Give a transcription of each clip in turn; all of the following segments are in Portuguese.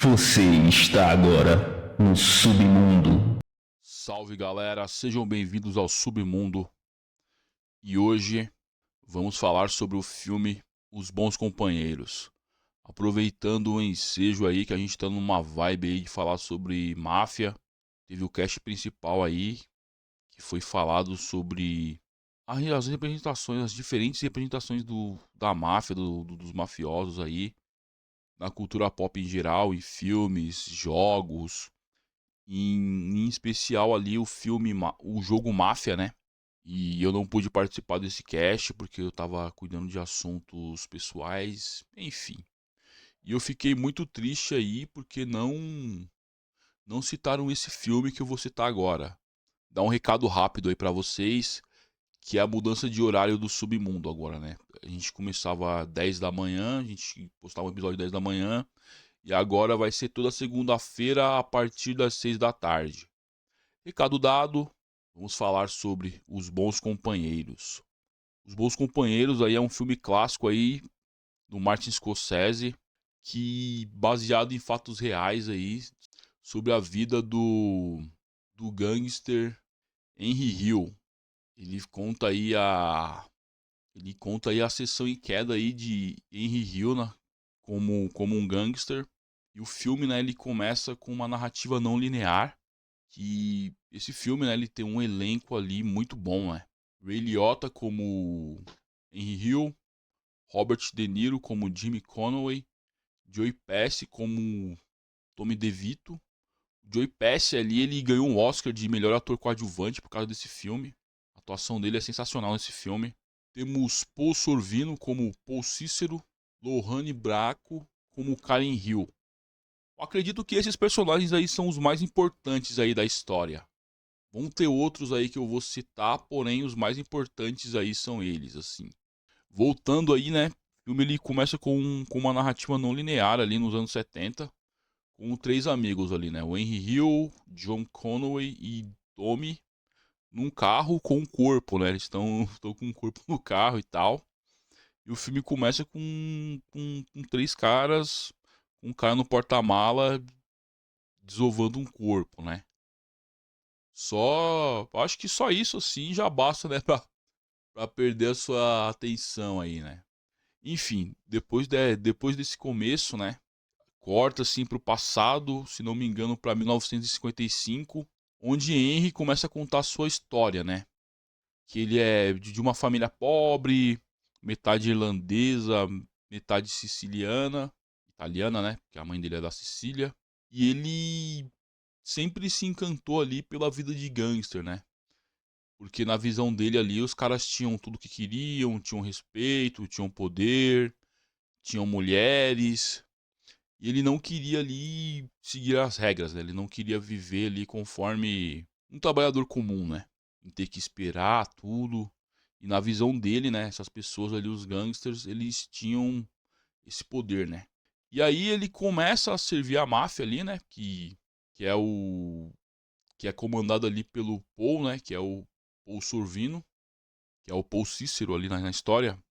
Você está agora no Submundo. Salve galera, sejam bem-vindos ao Submundo e hoje vamos falar sobre o filme Os Bons Companheiros. Aproveitando o ensejo aí que a gente tá numa vibe aí de falar sobre máfia, teve o cast principal aí que foi falado sobre as representações, as diferentes representações da máfia, dos mafiosos aí, na cultura pop em geral, em filmes, jogos. Em especial ali o filme, o jogo Máfia, né? E eu não pude participar desse cast porque eu tava cuidando de assuntos pessoais, enfim. E eu fiquei muito triste aí porque não citaram esse filme que eu vou citar agora. Dá um recado rápido aí pra vocês, que é a mudança de horário do Submundo agora, né? A gente começava às 10 da manhã, a gente postava um episódio às 10 da manhã, e agora vai ser toda segunda-feira a partir das 6 da tarde. Recado dado, vamos falar sobre Os Bons Companheiros. Os Bons Companheiros aí é um filme clássico aí do Martin Scorsese, que baseado em fatos reais aí sobre a vida do gangster Henry Hill. Ele conta aí a ele conta aí a ascensão e queda aí de Henry Hill, né, como um gangster. E o filme, né, ele começa com uma narrativa não linear, que esse filme, né, ele tem um elenco ali muito bom, né? Ray Liotta como Henry Hill, Robert De Niro como Jimmy Conway, Joey Pesci como Tommy DeVito. Joey Pesci ali, ele ganhou um Oscar de melhor ator coadjuvante por causa desse filme. A atuação dele é sensacional nesse filme. Temos Paul Sorvino como Paul Cícero, Lohane Braco como Karen Hill. Eu acredito que esses personagens aí são os mais importantes aí da história. Vão ter outros aí que eu vou citar, porém os mais importantes aí são eles, assim. Voltando aí, né? O filme ele começa com uma narrativa não linear ali nos anos 70, com três amigos ali, né? O Henry Hill, John Conway e Tommy num carro com um corpo, né? Eles estão com um corpo no carro e tal. E o filme começa com três caras, um cara no porta-mala desovando um corpo, né? Acho que só isso assim já basta, né, pra perder a sua atenção aí, né? Enfim, depois desse começo, né? Corta assim pro passado, se não me engano, pra 1955, onde Henry começa a contar a sua história, né? Que ele é de uma família pobre, metade irlandesa, metade siciliana, italiana, né? Porque a mãe dele é da Sicília. E ele sempre se encantou ali pela vida de gangster, né? Porque na visão dele ali, os caras tinham tudo que queriam, tinham respeito, tinham poder, tinham mulheres. E ele não queria ali seguir as regras, né? Ele não queria viver ali conforme um trabalhador comum, né? Em ter que esperar tudo. E na visão dele, né? Essas pessoas ali, os gangsters, eles tinham esse poder, né? E aí ele começa a servir a máfia ali, né? Que é o que é comandado ali pelo Paul, né? Que é o Paul Sorvino, que é o Paul Cícero ali na história.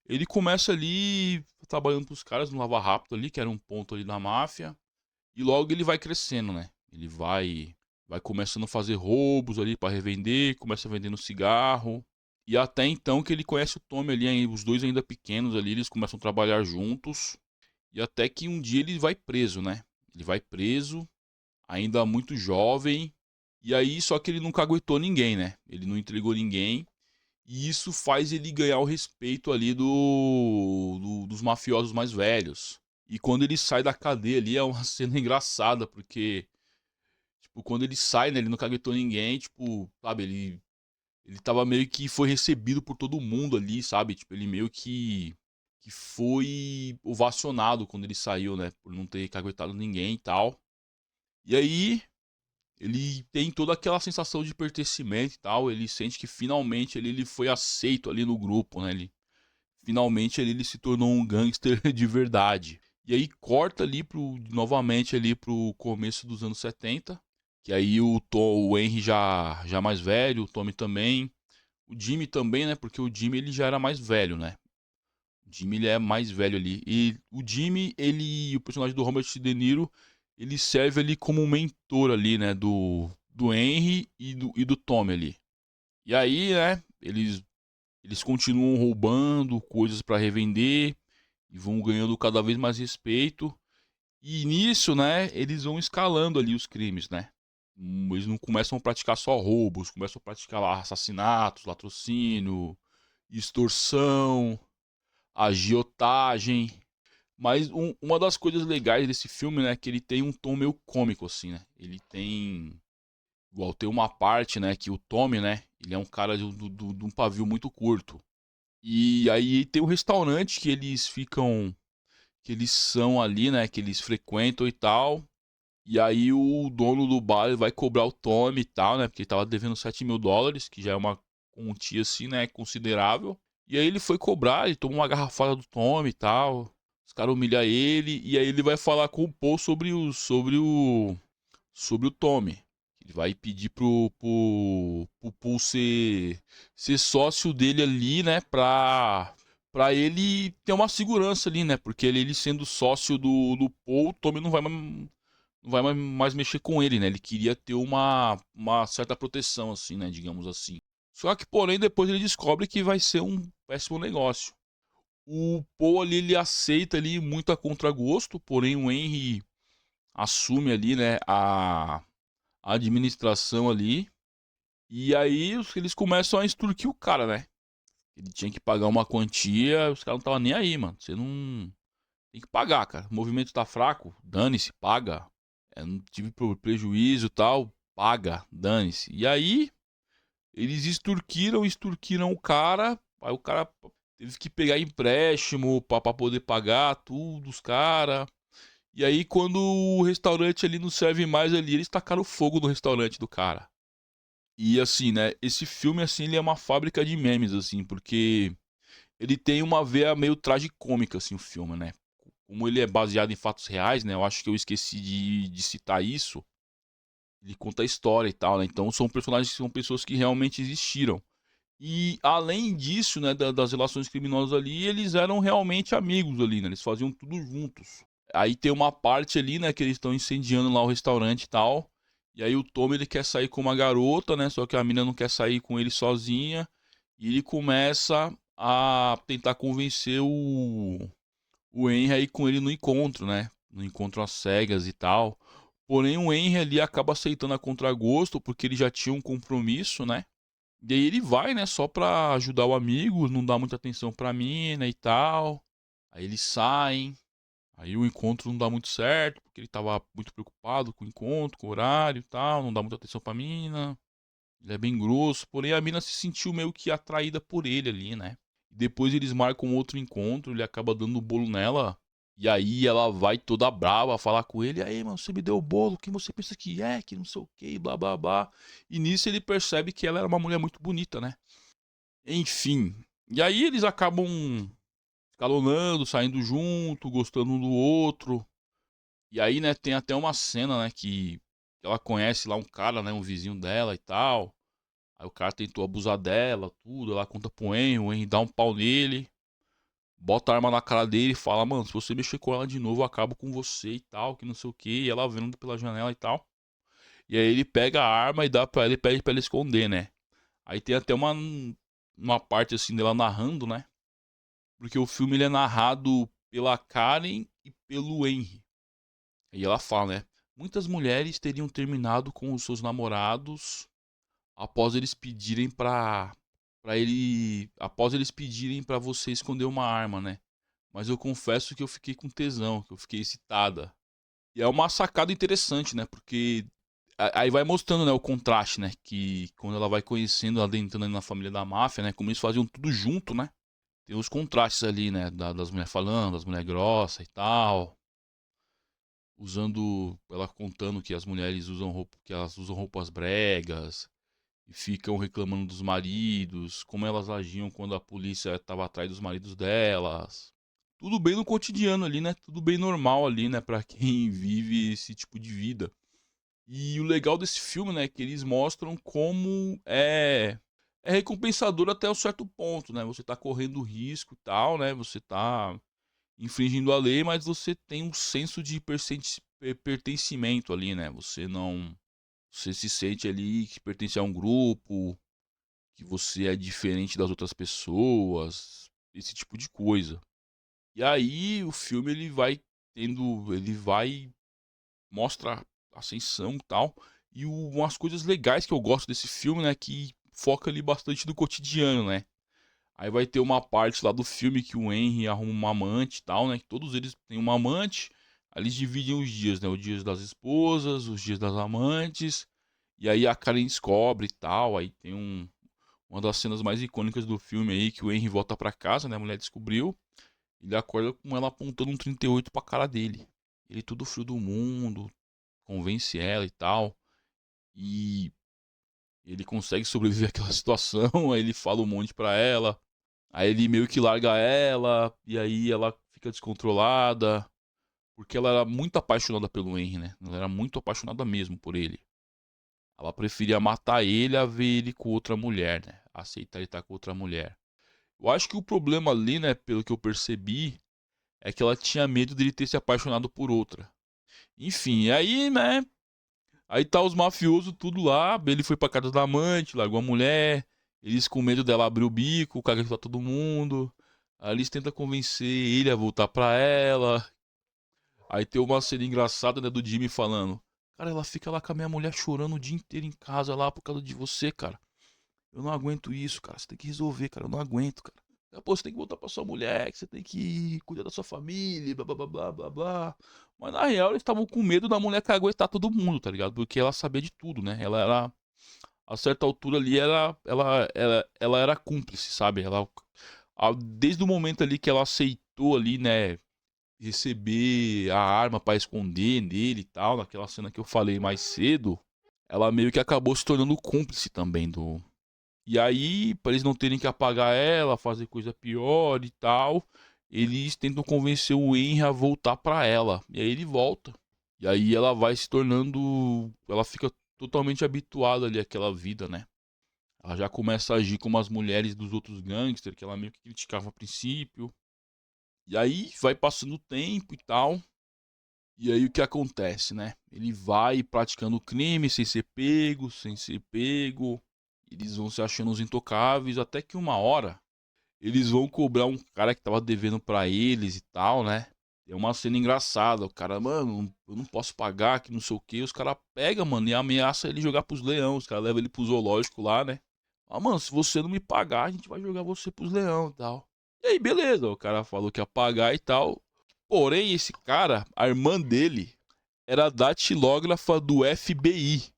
Ele começa ali trabalhando pros caras no Lava Rápido ali, que era um ponto ali da máfia. E logo ele vai crescendo, né? Ele vai começando a fazer roubos ali para revender, começa vendendo cigarro. E até então que ele conhece o Tommy ali, os dois ainda pequenos ali, eles começam a trabalhar juntos. E até que um dia ele vai preso, né? Ele vai preso, ainda muito jovem. E aí, só que ele nunca aguentou ninguém, né? Ele não entregou ninguém. E isso faz ele ganhar o respeito ali dos mafiosos mais velhos. E quando ele sai da cadeia ali é uma cena engraçada, porque, tipo, quando ele sai, né, ele não caguetou ninguém, tipo, sabe, ele tava meio que foi recebido por todo mundo ali, sabe? Tipo, ele meio que foi ovacionado quando ele saiu, né, por não ter caguetado ninguém e tal. E aí, ele tem toda aquela sensação de pertencimento e tal, ele sente que finalmente ele foi aceito ali no grupo, né? Finalmente ele se tornou um gangster de verdade. E aí corta ali novamente ali pro começo dos anos 70, que aí o Henry já mais velho, o Tommy também, o Jimmy também, né? Porque o Jimmy ele já era mais velho, né? O Jimmy ele é mais velho ali. E o Jimmy, o personagem do Robert De Niro, ele serve ali como um mentor ali, né, do Henry e do Tommy ali. E aí, né, eles continuam roubando coisas para revender e vão ganhando cada vez mais respeito. E nisso, né, eles vão escalando ali os crimes, né? Eles não começam a praticar só roubos, começam a praticar lá assassinatos, latrocínio, extorsão, agiotagem. Mas uma das coisas legais desse filme, né, é que ele tem um tom meio cômico, assim, né? Ele tem. Igual tem uma parte, né, que o Tommy, né, ele é um cara de um pavio muito curto. E aí tem um restaurante que eles ficam. Que eles são ali, né, que eles frequentam e tal. E aí o dono do bar ele vai cobrar o Tommy e tal, né? Porque ele tava devendo US$ 7.000, que já é uma quantia assim, né? Considerável. E aí ele foi cobrar, ele tomou uma garrafada do Tommy e tal. Os caras humilham ele. E aí ele vai falar com o Paul sobre o Tommy. Ele vai pedir pro Paul ser sócio dele ali, né? Pra ele ter uma segurança ali, né? Porque ele sendo sócio do Paul, o Tommy não vai mais mexer com ele, né? Ele queria ter uma certa proteção, assim, né? Digamos assim. Só que, porém, depois ele descobre que vai ser um péssimo negócio. O Paul ali, ele aceita ali muito a contragosto, porém o Henry assume ali, né, a administração ali. E aí eles começam a extorquir o cara, né? Ele tinha que pagar uma quantia, os caras não estavam nem aí, mano. Você não tem que pagar, cara. O movimento tá fraco, dane-se, paga. Não tive prejuízo e tal, paga, dane-se. E aí, eles extorquiram o cara. Aí o cara teve que pegar empréstimo pra poder pagar tudo, os caras. E aí, quando o restaurante ali não serve mais ali, eles tacaram fogo no restaurante do cara. E assim, né, esse filme, assim, ele é uma fábrica de memes, assim, porque ele tem uma veia meio tragicômica, assim, o filme, né? Como ele é baseado em fatos reais, né? Eu acho que eu esqueci de citar isso. Ele conta a história e tal, né? Então são personagens que são pessoas que realmente existiram. E além disso, né, das relações criminosas ali, eles eram realmente amigos ali, né? Eles faziam tudo juntos. Aí tem uma parte ali, né, que eles estão incendiando lá o restaurante e tal. E aí o Tom ele quer sair com uma garota, né? Só que a mina não quer sair com ele sozinha. E ele começa a tentar convencer o Henry aí com ele no encontro, né? No encontro às cegas e tal. Porém, o Henry ali acaba aceitando a contragosto, porque ele já tinha um compromisso, né? E aí ele vai, né? Só pra ajudar o amigo, não dá muita atenção pra mina e tal. Aí eles saem. Aí o encontro não dá muito certo, porque ele tava muito preocupado com o encontro, com o horário e tal. Não dá muita atenção pra mina. Ele é bem grosso. Porém, a mina se sentiu meio que atraída por ele ali, né? Depois eles marcam outro encontro, ele acaba dando o bolo nela. E aí ela vai toda brava falar com ele. Aí, mano, você me deu o bolo, quem você pensa que é? Que não sei o que, blá blá blá. E nisso ele percebe que ela era uma mulher muito bonita, né? Enfim. E aí eles acabam escalonando, saindo junto, gostando um do outro. E aí, né, tem até uma cena, né, que ela conhece lá um cara, né, um vizinho dela e tal. Aí o cara tentou abusar dela, tudo. Ela conta pro Henry, o Henry dá um pau nele. Bota a arma na cara dele e fala, mano, se você mexer com ela de novo, eu acabo com você e tal, que não sei o que. E ela vendo pela janela e tal. E aí ele pega a arma e dá pra ela e pede pra ela esconder, né? Aí tem até uma parte assim dela narrando, né? Porque o filme ele é narrado pela Karen e pelo Henry. E ela fala, né? Muitas mulheres teriam terminado com os seus namorados após eles pedirem após eles pedirem pra você esconder uma arma, né? Mas eu confesso que eu fiquei com tesão, que eu fiquei excitada. E é uma sacada interessante, né? Porque aí vai mostrando, né, o contraste, né? Que quando ela vai conhecendo, adentrando na família da máfia, né? Como eles faziam tudo junto, né? Tem os contrastes ali, né? Das mulheres falando, das mulheres grossas e tal. Usando, ela contando que as mulheres usam roupa, que elas usam roupas bregas e ficam reclamando dos maridos, como elas agiam quando a polícia estava atrás dos maridos delas. Tudo bem no cotidiano ali, né? Tudo bem normal ali, né? Pra quem vive esse tipo de vida. E o legal desse filme, né? É que eles mostram como é recompensador até um certo ponto, né? Você tá correndo risco e tal, né? Você tá infringindo a lei, mas você tem um senso de pertencimento ali, né? Você se sente ali que pertence a um grupo, que você é diferente das outras pessoas, esse tipo de coisa. E aí o filme ele vai mostra ascensão e tal. E umas coisas legais que eu gosto desse filme, né, que foca ali bastante no cotidiano, né? Aí vai ter uma parte lá do filme que o Henry arruma uma amante e tal, né? Que todos eles têm uma amante. Aí eles dividem os dias, né? Os dias das esposas, os dias das amantes. E aí a Karen descobre e tal. Aí tem uma das cenas mais icônicas do filme aí, que o Henry volta pra casa, né? A mulher descobriu. Ele acorda com ela apontando um 38 pra cara dele. Ele tudo frio do mundo, convence ela e tal. E ele consegue sobreviver àquela situação. Aí ele fala um monte pra ela. Aí ele meio que larga ela. E aí ela fica descontrolada. Porque ela era muito apaixonada pelo Henry, né? Ela era muito apaixonada mesmo por ele. Ela preferia matar ele a ver ele com outra mulher, né? Aceitar ele estar com outra mulher. Eu acho que o problema ali, né, pelo que eu percebi, é que ela tinha medo dele ter se apaixonado por outra. Enfim, aí, né, aí tá os mafiosos tudo lá, ele foi pra casa da amante, largou a mulher, eles com medo dela abrir o bico, caga pra todo mundo. Aí eles tentam convencer ele a voltar pra ela. Aí tem uma cena engraçada, né, do Jimmy falando: Cara, ela fica lá com a minha mulher chorando o dia inteiro em casa lá por causa de você, cara. Eu não aguento isso, cara. Você tem que resolver, cara. Eu não aguento, cara. Pô, você tem que voltar pra sua mulher, que você tem que cuidar da sua família, blá blá blá blá blá blá. Mas na real eles estavam com medo da mulher caguetar todo mundo, tá ligado? Porque ela sabia de tudo, né? Ela era, a certa altura ali, ela era cúmplice, sabe? Desde o momento ali que ela aceitou ali, né, receber a arma pra esconder nele e tal, naquela cena que eu falei mais cedo, ela meio que acabou se tornando cúmplice também do. E aí, para eles não terem que apagar ela, fazer coisa pior e tal, eles tentam convencer o Henry a voltar pra ela. E aí ele volta. E aí ela vai se tornando. Ela fica totalmente habituada ali àquela vida, né? Ela já começa a agir como as mulheres dos outros gangsters, que ela meio que criticava a princípio. E aí vai passando o tempo e tal. E aí o que acontece, né? Ele vai praticando crime sem ser pego, sem ser pego. Eles vão se achando os intocáveis, até que uma hora eles vão cobrar um cara que tava devendo pra eles e tal, né? É uma cena engraçada, o cara, mano, eu não posso pagar, que não sei o que. Os caras pegam, mano, e ameaça ele jogar pros leões. Os caras levam ele pro zoológico lá, né? Ah, mano, se você não me pagar, a gente vai jogar você pros leões e tal. E aí, beleza, o cara falou que ia pagar e tal. Porém, esse cara, a irmã dele, era datilógrafa do FBI.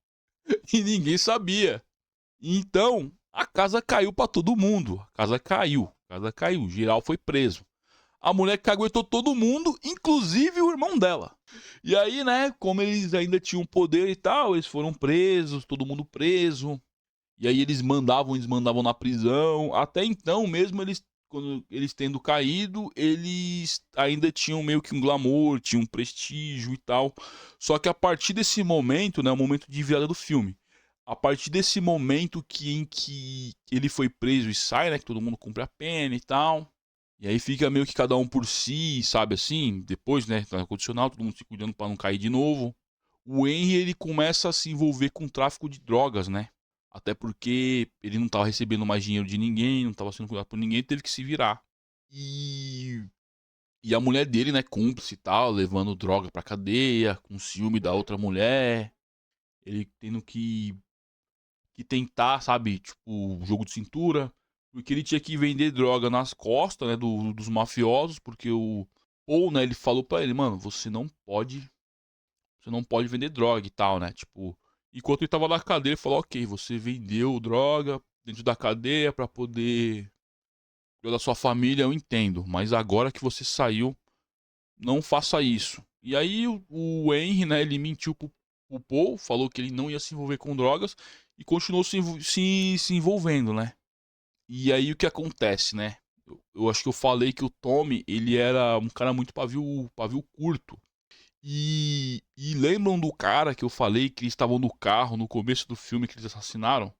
E ninguém sabia. Então, a casa caiu pra todo mundo. A casa caiu. A casa caiu. Geral foi preso. A mulher caguetou todo mundo, inclusive o irmão dela. E aí, né, como eles ainda tinham poder e tal, eles foram presos, todo mundo preso. E aí eles mandavam na prisão. Até então, mesmo eles, quando eles tendo caído, eles ainda tinham meio que um glamour, tinham um prestígio e tal. Só que a partir desse momento, né, o momento de virada do filme, a partir desse momento em que ele foi preso e sai, né, que todo mundo cumpre a pena e tal. E aí fica meio que cada um por si, sabe assim? Depois, né, tá condicional, todo mundo se cuidando pra não cair de novo. O Henry, ele começa a se envolver com tráfico de drogas, né? Até porque ele não tava recebendo mais dinheiro de ninguém, não tava sendo cuidado por ninguém, teve que se virar. E, e a mulher dele, né, cúmplice e tal, levando droga pra cadeia, com ciúme da outra mulher. Ele tendo que tentar, sabe, tipo, jogo de cintura. Porque ele tinha que vender droga nas costas, né, dos mafiosos, porque o Paul, né, ele falou pra ele, mano, você não pode vender droga e tal, né, tipo, enquanto ele tava na cadeia, ele falou, ok, você vendeu droga dentro da cadeia pra poder cuidar da sua família, eu entendo, mas agora que você saiu, não faça isso. E aí o Henry, né, ele mentiu pro Paul, falou que ele não ia se envolver com drogas e continuou se envolvendo, né. E aí o que acontece, né? Eu acho que eu falei que o Tommy, ele era um cara muito pavio curto. E lembram do cara que eu falei que eles estavam no carro no começo do filme que eles assassinaram?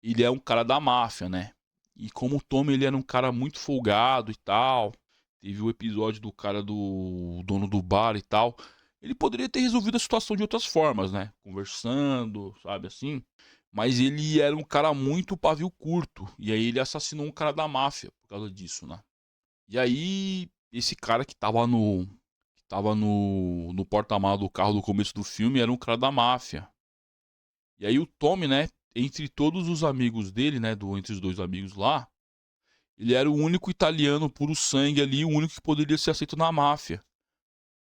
Ele é um cara da máfia, né? E como o Tommy, ele era um cara muito folgado e tal. Teve o episódio do cara do dono do bar e tal. Ele poderia ter resolvido a situação de outras formas, né? Conversando, sabe assim? Mas ele era um cara muito pavio curto. E aí ele assassinou um cara da máfia por causa disso, né? E aí, esse cara que tava no porta-malas do carro do começo do filme era um cara da máfia. E aí o Tommy, né? Entre todos os amigos dele, né? Entre os dois amigos lá, ele era o único italiano puro sangue ali, o único que poderia ser aceito na máfia.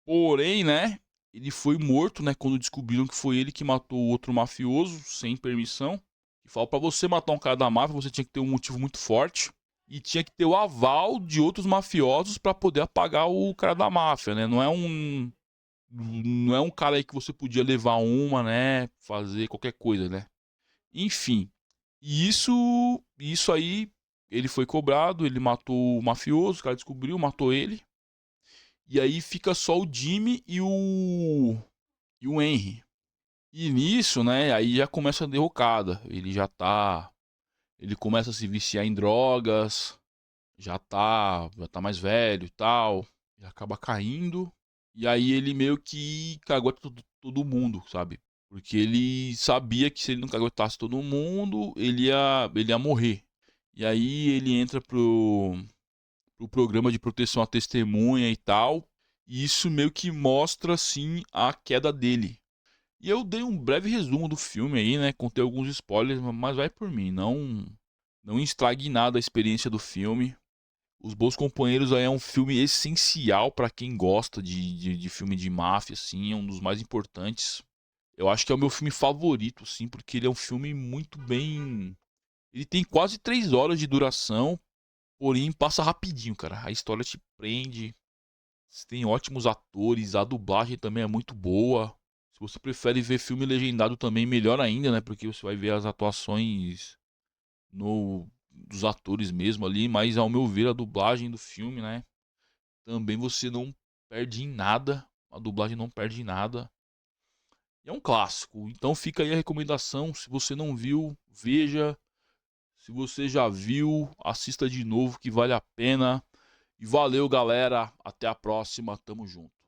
Porém, né? Ele foi morto, né? Quando descobriram que foi ele que matou o outro mafioso, sem permissão. E falou, pra você matar um cara da máfia, você tinha que ter um motivo muito forte. E tinha que ter o aval de outros mafiosos pra poder apagar o cara da máfia, né? Não é um cara aí que você podia levar uma, né? Fazer qualquer coisa, né? Enfim. E isso aí, ele foi cobrado, ele matou o mafioso, o cara descobriu, matou ele. E aí fica só o Jimmy e o Henry. E nisso, né, aí já começa a derrocada. Ele começa a se viciar em drogas, já tá mais velho e tal, e acaba caindo. E aí ele meio que cagueta todo mundo, sabe? Porque ele sabia que se ele não caguetasse todo mundo, ele ia morrer. E aí ele entra pro programa de proteção à testemunha e tal. E isso meio que mostra, assim, a queda dele. E eu dei um breve resumo do filme aí, né? Contei alguns spoilers, mas vai por mim. Não estrague nada a experiência do filme. Os Bons Companheiros aí é um filme essencial pra quem gosta de filme de máfia, assim. É um dos mais importantes. Eu acho que é o meu filme favorito, assim, porque ele é um filme muito bem. Ele tem quase 3 horas de duração, porém passa rapidinho, cara. A história te prende. Tem ótimos atores, a dublagem também é muito boa. Se você prefere ver filme legendado também, melhor ainda, né? Porque você vai ver as atuações dos atores mesmo ali. Mas ao meu ver, a dublagem do filme, né? Também você não perde em nada. A dublagem não perde em nada. E é um clássico. Então fica aí a recomendação. Se você não viu, veja. Se você já viu, assista de novo que vale a pena. E valeu, galera. Até a próxima. Tamo junto.